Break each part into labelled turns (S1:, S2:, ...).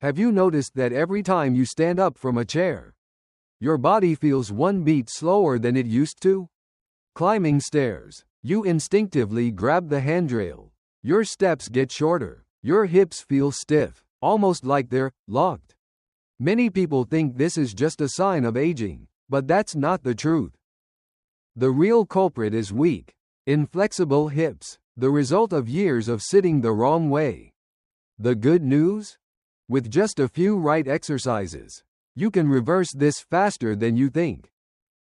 S1: Have you noticed that every time you stand up from a chair, your body feels one beat slower than it used to? Climbing stairs, you instinctively grab the handrail. Your steps get shorter. Your hips feel stiff, almost like they're locked. Many people think this is just a sign of aging, but that's not the truth. The real culprit is weak, inflexible hips, the result of years of sitting the wrong way. The good news? With just a few right exercises, you can reverse this faster than you think.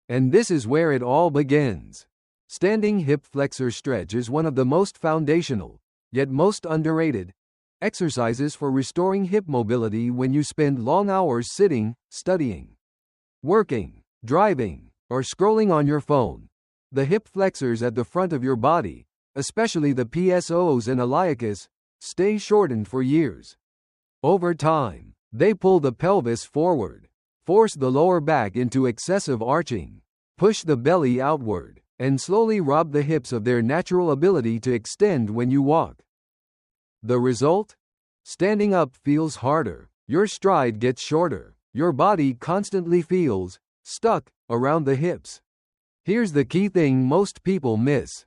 S1: And this is where it all begins. Standing hip flexor stretch is one of the most foundational, yet most underrated, exercises for restoring hip mobility when you spend long hours sitting, studying, working, driving, or scrolling on your phone. The hip flexors at the front of your body, especially the PSOs and iliacus, stay shortened for years. Over time, they pull the pelvis forward, force the lower back into excessive arching, push the belly outward, and slowly rob the hips of their natural ability to extend when you walk. The result? Standing up feels harder, your stride gets shorter, your body constantly feels stuck around the hips. Here's the key thing most people miss.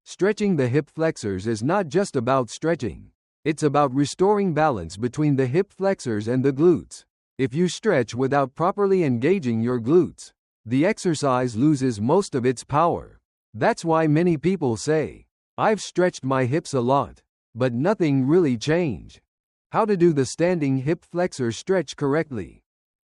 S1: Stretching the hip flexors is not just about stretching. It's about restoring balance between the hip flexors and the glutes. If you stretch without properly engaging your glutes, the exercise loses most of its power. That's why many people say, "I've stretched my hips a lot, but nothing really changed." How to do the standing hip flexor stretch correctly.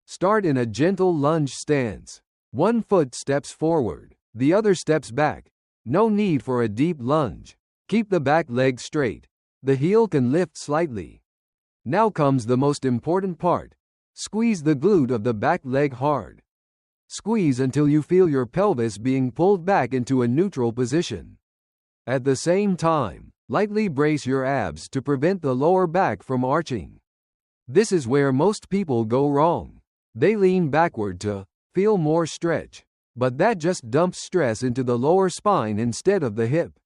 S1: Start in a gentle lunge stance. One foot steps forward, the other steps back. No need for a deep lunge. Keep the back leg straight. The heel can lift slightly. Now comes the most important part. Squeeze the glute of the back leg hard. Squeeze until you feel your pelvis being pulled back into a neutral position. At the same time, lightly brace your abs to prevent the lower back from arching. This is where most people go wrong. They lean backward to feel more stretch, but that just dumps stress into the lower spine instead of the hip.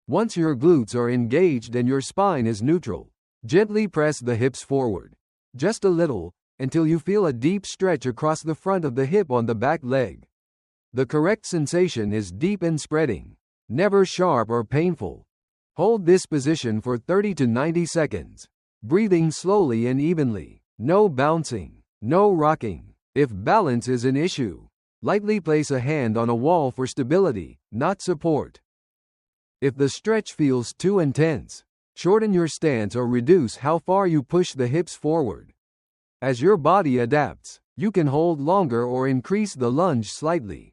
S1: Once your glutes are engaged and your spine is neutral, gently press the hips forward, just a little, until you feel a deep stretch across the front of the hip on the back leg. The correct sensation is deep and spreading, never sharp or painful. Hold this position for 30 to 90 seconds, breathing slowly and evenly. No bouncing, no rocking. If balance is an issue, lightly place a hand on a wall for stability, not support. If the stretch feels too intense, shorten your stance or reduce how far you push the hips forward. As your body adapts, you can hold longer or increase the lunge slightly.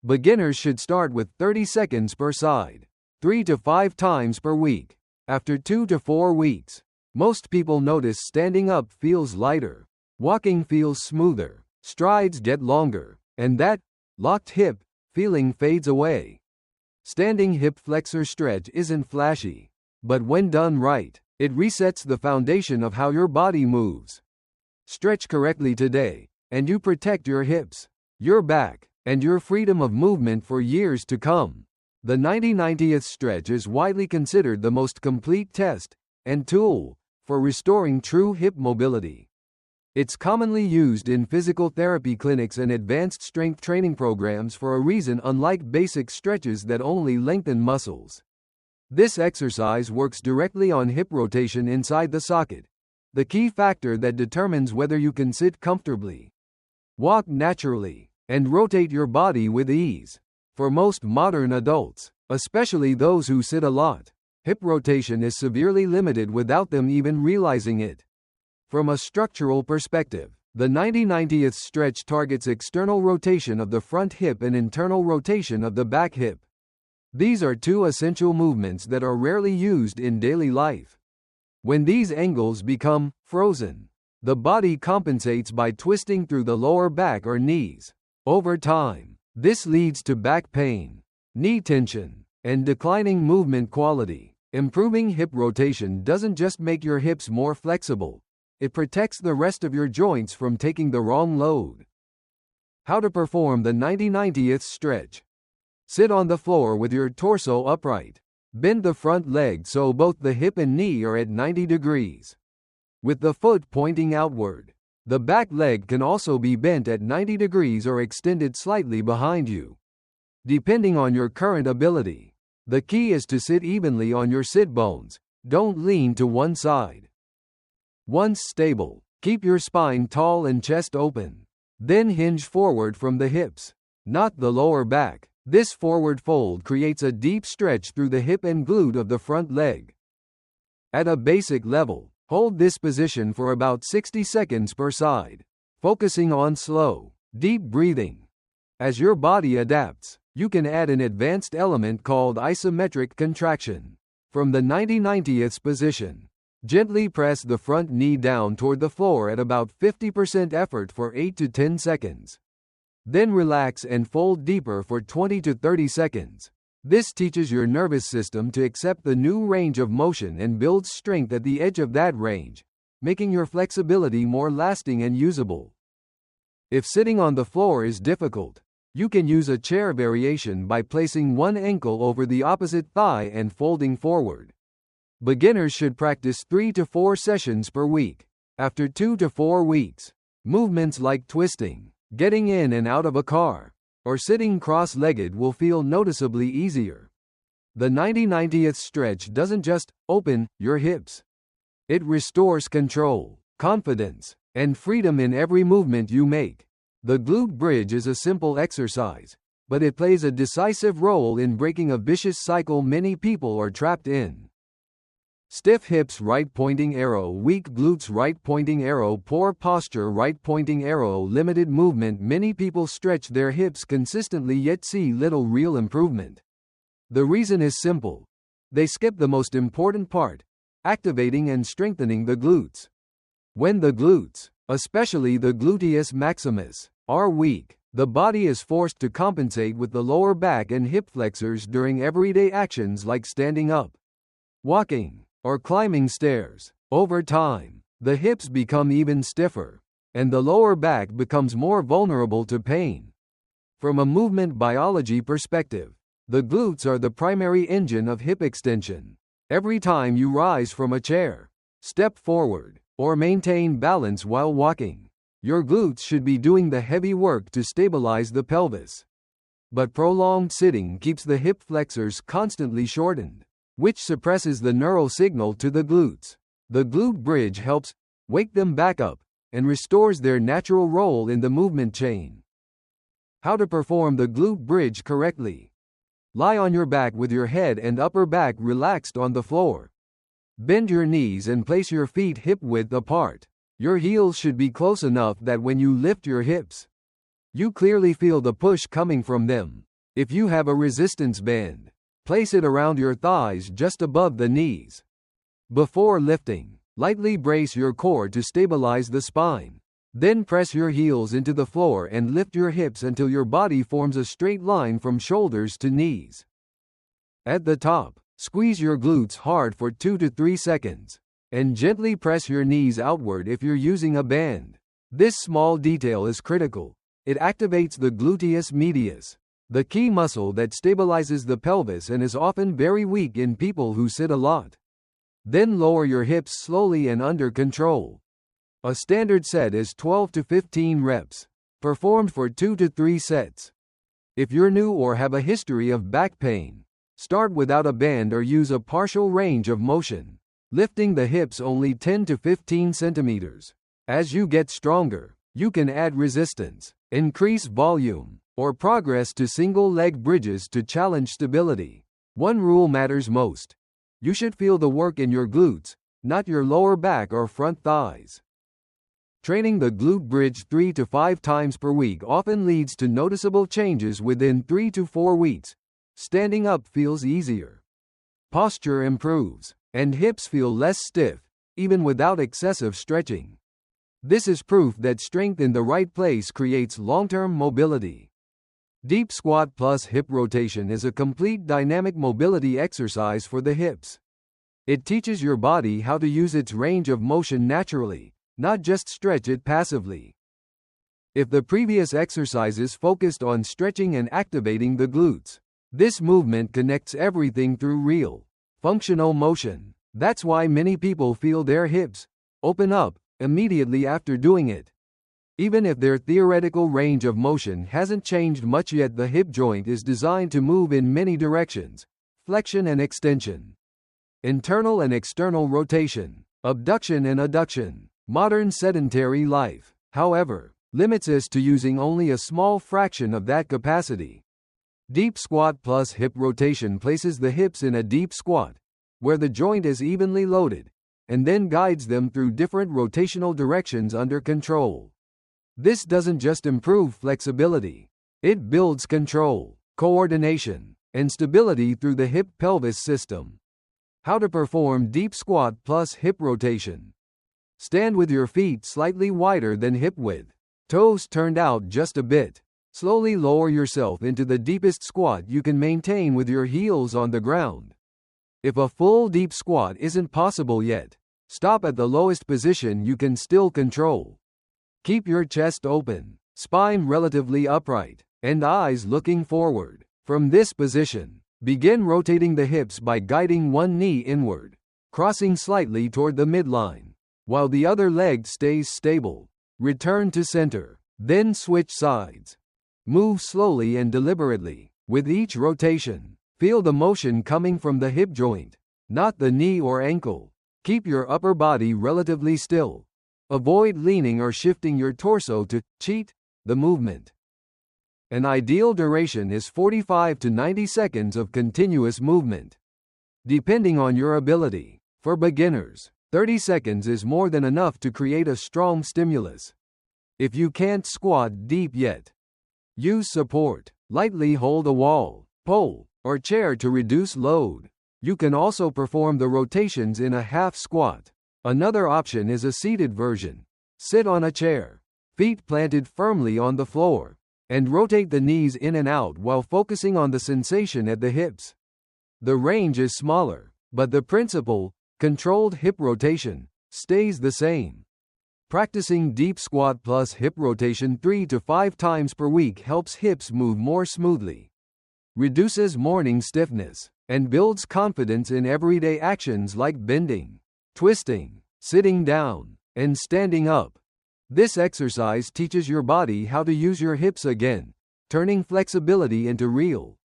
S1: Beginners should start with 30 seconds per side, 3 to 5 times per week. After 2 to 4 weeks, most people notice standing up feels lighter, walking feels smoother, strides get longer, and that locked hip feeling fades away. Standing hip flexor stretch isn't flashy, but when done right, it resets the foundation of how your body moves. Stretch correctly today, and you protect your hips, your back, and your freedom of movement for years to come. The 90-90th stretch is widely considered the most complete test and tool for restoring true hip mobility. It's commonly used in physical therapy clinics and advanced strength training programs for a reason, unlike basic stretches that only lengthen muscles. This exercise works directly on hip rotation inside the socket, the key factor that determines whether you can sit comfortably, walk naturally, and rotate your body with ease. For most modern adults, especially those who sit a lot, hip rotation is severely limited without them even realizing it. From a structural perspective, the 90-90th stretch targets external rotation of the front hip and internal rotation of the back hip. These are two essential movements that are rarely used in daily life. When these angles become frozen, the body compensates by twisting through the lower back or knees. Over time, this leads to back pain, knee tension, and declining movement quality. Improving hip rotation doesn't just make your hips more flexible, it protects the rest of your joints from taking the wrong load. How to perform the 90-90th stretch. Sit on the floor with your torso upright. Bend the front leg so both the hip and knee are at 90 degrees. with the foot pointing outward. The back leg can also be bent at 90 degrees or extended slightly behind you, depending on your current ability. The key is to sit evenly on your sit bones. Don't lean to one side. Once stable, keep your spine tall and chest open. Then hinge forward from the hips, not the lower back. This forward fold creates a deep stretch through the hip and glute of the front leg. At a basic level, hold this position for about 60 seconds per side, focusing on slow, deep breathing. As your body adapts, you can add an advanced element called isometric contraction. From the 90-90th position, gently press the front knee down toward the floor at about 50% effort for 8 to 10 seconds. Then relax and fold deeper for 20 to 30 seconds. This teaches your nervous system to accept the new range of motion and builds strength at the edge of that range, making your flexibility more lasting and usable. If sitting on the floor is difficult, you can use a chair variation by placing one ankle over the opposite thigh and folding forward. Beginners should practice 3 to 4 sessions per week. After 2 to 4 weeks, movements like twisting, getting in and out of a car, or sitting cross-legged will feel noticeably easier. The 90-90th stretch doesn't just open your hips. It restores control, confidence, and freedom in every movement you make. The glute bridge is a simple exercise, but it plays a decisive role in breaking a vicious cycle many people are trapped in. Stiff hips, right pointing arrow. Weak glutes, right pointing arrow. Poor posture, right pointing arrow. Limited movement. Many people stretch their hips consistently yet see little real improvement. The reason is simple. They skip the most important part, activating and strengthening the glutes. When the glutes, especially the gluteus maximus, are weak, the body is forced to compensate with the lower back and hip flexors during everyday actions like standing up, walking, or climbing stairs. Over time, the hips become even stiffer, and the lower back becomes more vulnerable to pain. From a movement biology perspective, the glutes are the primary engine of hip extension. Every time you rise from a chair, step forward, or maintain balance while walking, your glutes should be doing the heavy work to stabilize the pelvis. But prolonged sitting keeps the hip flexors constantly shortened, which suppresses the neural signal to the glutes. The glute bridge helps wake them back up and restores their natural role in the movement chain. How to perform the glute bridge correctly. Lie on your back with your head and upper back relaxed on the floor. Bend your knees and place your feet hip-width apart. Your heels should be close enough that when you lift your hips, you clearly feel the push coming from them. If you have a resistance band, place it around your thighs just above the knees. Before lifting, lightly brace your core to stabilize the spine. Then press your heels into the floor and lift your hips until your body forms a straight line from shoulders to knees. At the top, squeeze your glutes hard for 2 to 3 seconds, and gently press your knees outward if you're using a band. This small detail is critical. It activates the gluteus medius, the key muscle that stabilizes the pelvis and is often very weak in people who sit a lot. Then lower your hips slowly and under control. A standard set is 12 to 15 reps, performed for 2 to 3 sets. If you're new or have a history of back pain, start without a band or use a partial range of motion, lifting the hips only 10 to 15 centimeters. As you get stronger, you can add resistance, increase volume, or progress to single leg bridges to challenge stability. One rule matters most. You should feel the work in your glutes, not your lower back or front thighs. Training the glute bridge 3 to 5 times per week often leads to noticeable changes within 3 to 4 weeks. Standing up feels easier. Posture improves, and hips feel less stiff, even without excessive stretching. This is proof that strength in the right place creates long-term mobility. Deep squat plus hip rotation is a complete dynamic mobility exercise for the hips. It teaches your body how to use its range of motion naturally, not just stretch it passively. If the previous exercises focused on stretching and activating the glutes, this movement connects everything through real, functional motion. That's why many people feel their hips open up immediately after doing it. Even if their theoretical range of motion hasn't changed much yet, the hip joint is designed to move in many directions: flexion and extension, internal and external rotation, abduction and adduction. Modern sedentary life, however, limits us to using only a small fraction of that capacity. Deep squat plus hip rotation places the hips in a deep squat, where the joint is evenly loaded, and then guides them through different rotational directions under control. This doesn't just improve flexibility, it builds control, coordination, and stability through the hip-pelvis system. How to perform deep squat plus hip rotation. Stand with your feet slightly wider than hip width, toes turned out just a bit. Slowly lower yourself into the deepest squat you can maintain with your heels on the ground. If a full deep squat isn't possible yet, stop at the lowest position you can still control. Keep your chest open, spine relatively upright, and eyes looking forward. From this position, begin rotating the hips by guiding one knee inward, crossing slightly toward the midline, while the other leg stays stable. Return to center, then switch sides. Move slowly and deliberately. With each rotation, feel the motion coming from the hip joint, not the knee or ankle. Keep your upper body relatively still. Avoid leaning or shifting your torso to cheat the movement. An ideal duration is 45 to 90 seconds of continuous movement, depending on your ability. For beginners, 30 seconds is more than enough to create a strong stimulus. If you can't squat deep yet, use support. Lightly hold a wall, pole, or chair to reduce load. You can also perform the rotations in a half squat. Another option is a seated version. Sit on a chair, feet planted firmly on the floor, and rotate the knees in and out while focusing on the sensation at the hips. The range is smaller, but the principle, controlled hip rotation, stays the same. Practicing deep squat plus hip rotation 3 to 5 times per week helps hips move more smoothly, reduces morning stiffness, and builds confidence in everyday actions like bending, twisting, sitting down, and standing up. This exercise teaches your body how to use your hips again, turning flexibility into real,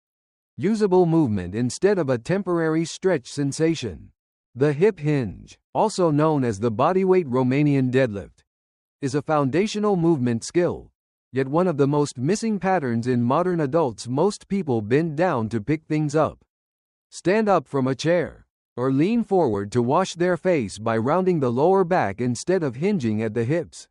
S1: usable movement instead of a temporary stretch sensation. The hip hinge, also known as the bodyweight Romanian deadlift, is a foundational movement skill, yet one of the most missing patterns in modern adults. Most people bend down to pick things up, stand up from a chair, or lean forward to wash their face by rounding the lower back instead of hinging at the hips.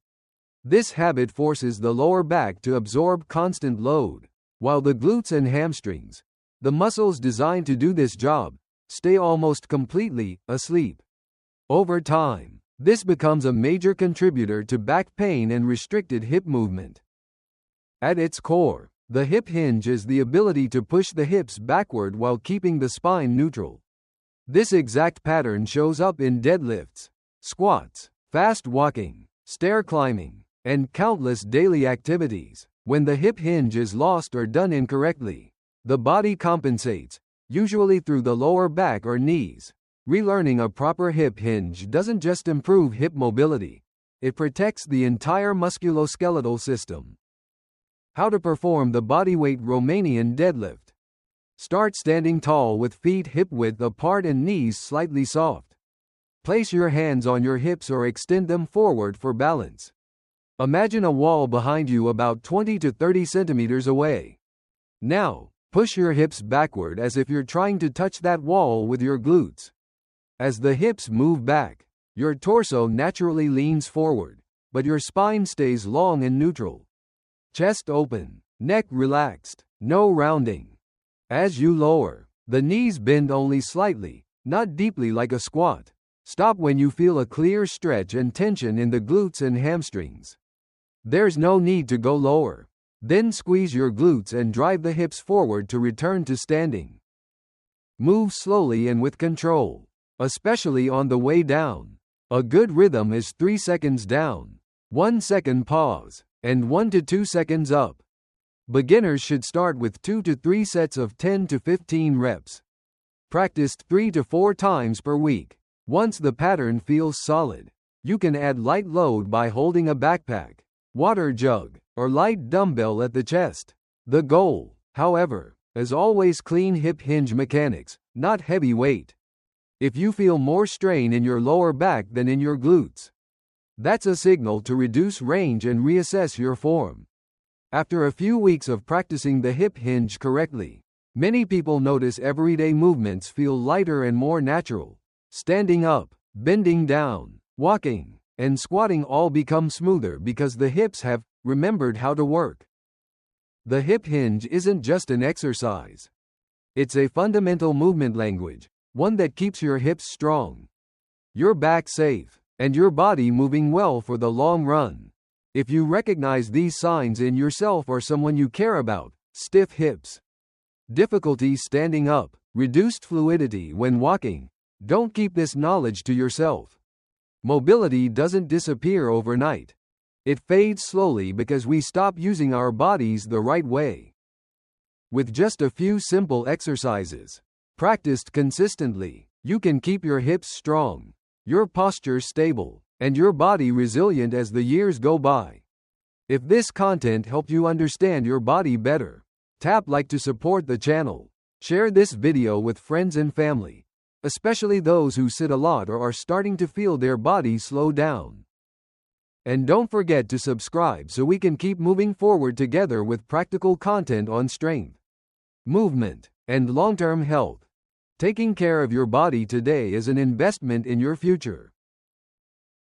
S1: This habit forces the lower back to absorb constant load, while the glutes and hamstrings, the muscles designed to do this job, stay almost completely asleep. Over time, this becomes a major contributor to back pain and restricted hip movement. At its core, the hip hinge is the ability to push the hips backward while keeping the spine neutral. This exact pattern shows up in deadlifts, squats, fast walking, stair climbing, and countless daily activities. When the hip hinge is lost or done incorrectly, the body compensates, usually through the lower back or knees. Relearning a proper hip hinge doesn't just improve hip mobility, it protects the entire musculoskeletal system. How to perform the bodyweight Romanian deadlift. Start standing tall with feet hip-width apart and knees slightly soft. Place your hands on your hips or extend them forward for balance. Imagine a wall behind you about 20 to 30 centimeters away. Now, push your hips backward as if you're trying to touch that wall with your glutes. As the hips move back, your torso naturally leans forward, but your spine stays long and neutral. Chest open, neck relaxed, no rounding. As you lower, the knees bend only slightly, not deeply like a squat. Stop when you feel a clear stretch and tension in the glutes and hamstrings. There's no need to go lower. Then squeeze your glutes and drive the hips forward to return to standing. Move slowly and with control, especially on the way down. A good rhythm is 3 seconds down, 1 second pause, and 1 to 2 seconds up. Beginners should start with 2 to 3 sets of 10 to 15 reps. Practiced 3 to 4 times per week. Once the pattern feels solid, You can add light load by holding a backpack, water jug, or light dumbbell at the chest. The goal, however, is always clean hip hinge mechanics, not heavy weight. If you feel more strain in your lower back than in your glutes, that's a signal to reduce range and reassess your form. After a few weeks of practicing the hip hinge correctly, many people notice everyday movements feel lighter and more natural. Standing up, bending down, walking, and squatting all become smoother because the hips have remembered how to work. The hip hinge isn't just an exercise. It's a fundamental movement language, one that keeps your hips strong, your back safe, and your body moving well for the long run. If you recognize these signs in yourself or someone you care about, stiff hips, difficulty standing up, reduced fluidity when walking, don't keep this knowledge to yourself. Mobility doesn't disappear overnight. It fades slowly because we stop using our bodies the right way. With just a few simple exercises, practiced consistently, you can keep your hips strong, your posture stable, and your body resilient as the years go by. If this content helped you understand your body better, tap like to support the channel. Share this video with friends and family, especially those who sit a lot or are starting to feel their bodies slow down. And don't forget to subscribe so we can keep moving forward together with practical content on strength, movement, and long-term health. Taking care of your body today is an investment in your future.